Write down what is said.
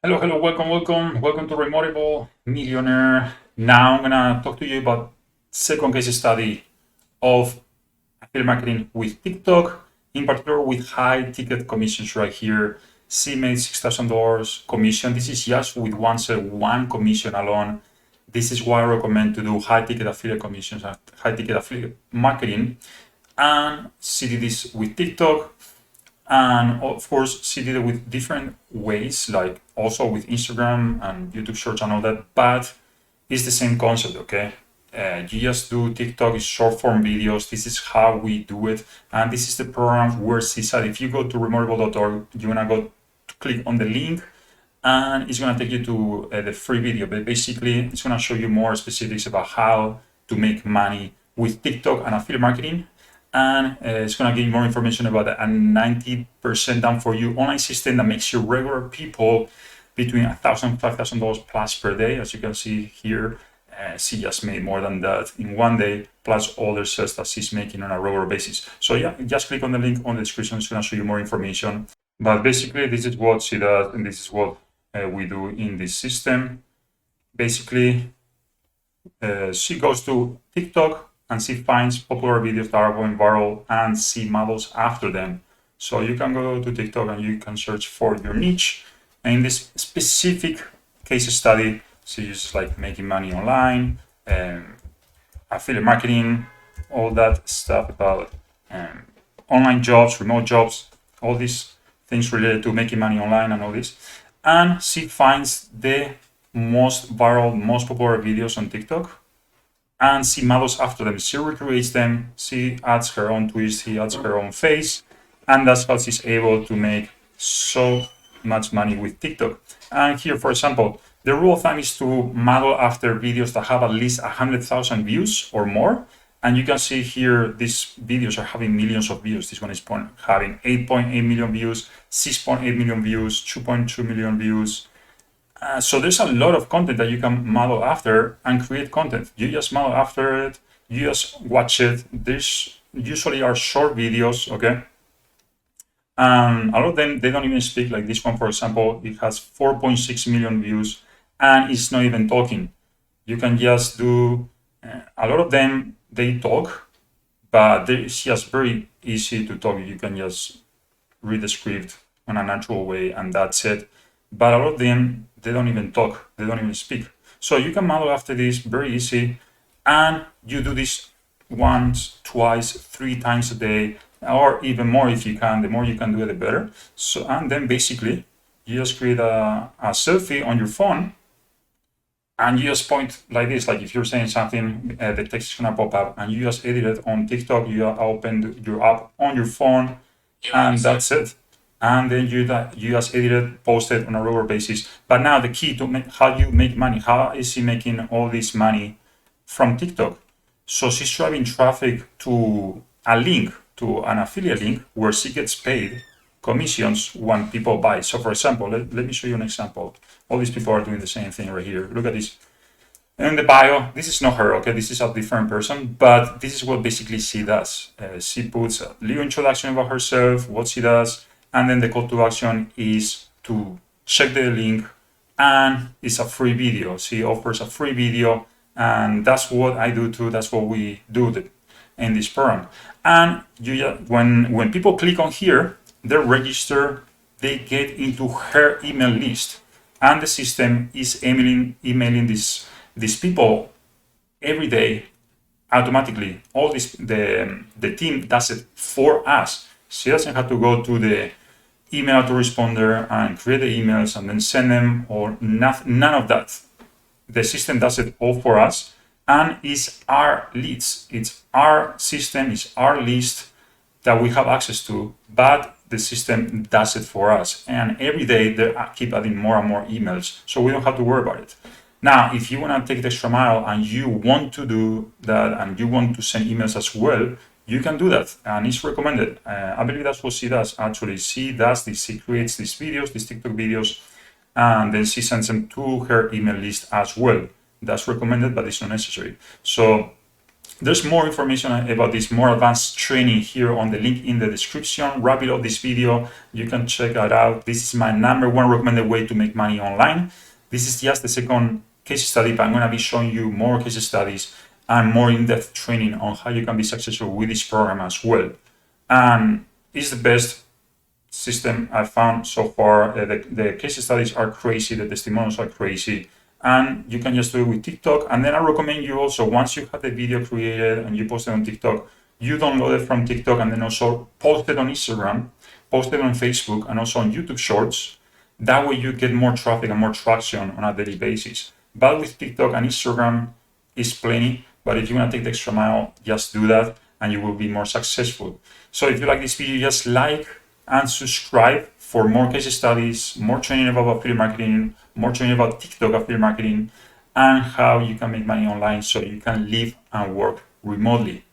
Hello, hello, welcome to Remotable Millionaire. Now I'm gonna talk to you about second case study of affiliate marketing with TikTok, in particular with high ticket commissions right here. She made $6,000 commission. This is just with one commission alone. This is why I recommend to do high ticket affiliate commissions, high ticket affiliate marketing. And she did this with TikTok. And of course, she did it with different ways, like also with Instagram and YouTube Shorts and all that. But it's the same concept, okay? You just do TikTok, it's short form videos. This is how we do it. And this is the program where she said if you go to remarkable.org, you're gonna go to click on the link and it's gonna take you to the free video. But basically, it's gonna show you more specifics about how to make money with TikTok and affiliate marketing, and it's going to give you more information about a 90% done for you online system that makes your regular people between $1,000 and $5,000 plus per day. As you can see here, she just made more than that in one day, plus all the sales that she's making on a regular basis. So yeah, just click on the link on the description. It's going to show you more information. But basically, this is what she does, and this is what we do in this system. Basically, she goes to TikTok and she finds popular videos that are going viral and she models after them. So you can go to TikTok and you can search for your niche. And in this specific case study, she uses like making money online, affiliate marketing, all that stuff about online jobs, remote jobs, all these things related to making money online and all this. And she finds the most viral, most popular videos on TikTok and she models after them. She recreates them, she adds her own twist, he adds her own face, and that's how she's able to make so much money with TikTok. And here, for example, the rule of thumb is to model after videos that have at least 100,000 views or more. And you can see here, these videos are having millions of views. This one is having 8.8 million views, 6.8 million views, 2.2 million views. So there's a lot of content that you can model after and create content. You just model after it, you just watch it. These usually are short videos, okay? And a lot of them, they don't even speak. Like this one, for example, it has 4.6 million views and it's not even talking. You can just do, a lot of them, they talk, but it's just very easy to talk. You can just read the script in a natural way and that's it. But a lot of them, they don't even talk, they don't even speak. So you can model after this very easy, and you do this once, twice, 3 times a day, or even more if you can. The more you can do it, the better. So, and then basically, you just create a selfie on your phone, and you just point like this. Like if you're saying something, the text is gonna pop up, and you just edit it on TikTok. You open your app on your phone, and that's it. And then you just edit it, post it on a regular basis. But now the key to how you make money, how is she making all this money from TikTok? So she's driving traffic to a link, to an affiliate link where she gets paid commissions when people buy. So for example, let me show you an example. All these people are doing the same thing right here. Look at this. In the bio, this is not her, okay? This is a different person, but this is what basically she does. She puts a little introduction about herself, what she does, and then the call to action is to check the link, and it's a free video. She offers a free video, and that's what I do too. That's what we do in this program. And when people click on here, they register, they get into her email list, and the system is emailing these people every day automatically. All this, the team does it for us. She doesn't have to go to the email autoresponder and create the emails and then send them, or none of that. The system does it all for us, and it's our leads. It's our system, it's our list that we have access to, but the system does it for us. And every day they keep adding more and more emails, so we don't have to worry about it. Now, if you want to take the extra mile and you want to do that and you want to send emails as well, you can do that, and it's recommended. I believe that's what she does. Actually, she does this. She creates these videos, these TikTok videos, and then she sends them to her email list as well. That's recommended, but it's not necessary. So There's more information about this more advanced training here on the link in the description. Wrap it up this video. You can check that out. This is my #1 recommended way to make money online. This is just the second case study, but I'm going to be showing you more case studies and more in-depth training on how you can be successful with this program as well. And it's the best system I've found so far. The case studies are crazy, the testimonials are crazy, and you can just do it with TikTok. And then I recommend you also, once you have the video created and you post it on TikTok, you download it from TikTok and then also post it on Instagram, post it on Facebook, and also on YouTube Shorts. That way you get more traffic and more traction on a daily basis. But with TikTok and Instagram is plenty, but if you want to take the extra mile, just do that and you will be more successful. So if you like this video, just like and subscribe for more case studies, more training about affiliate marketing, more training about TikTok affiliate marketing, and how you can make money online so you can live and work remotely.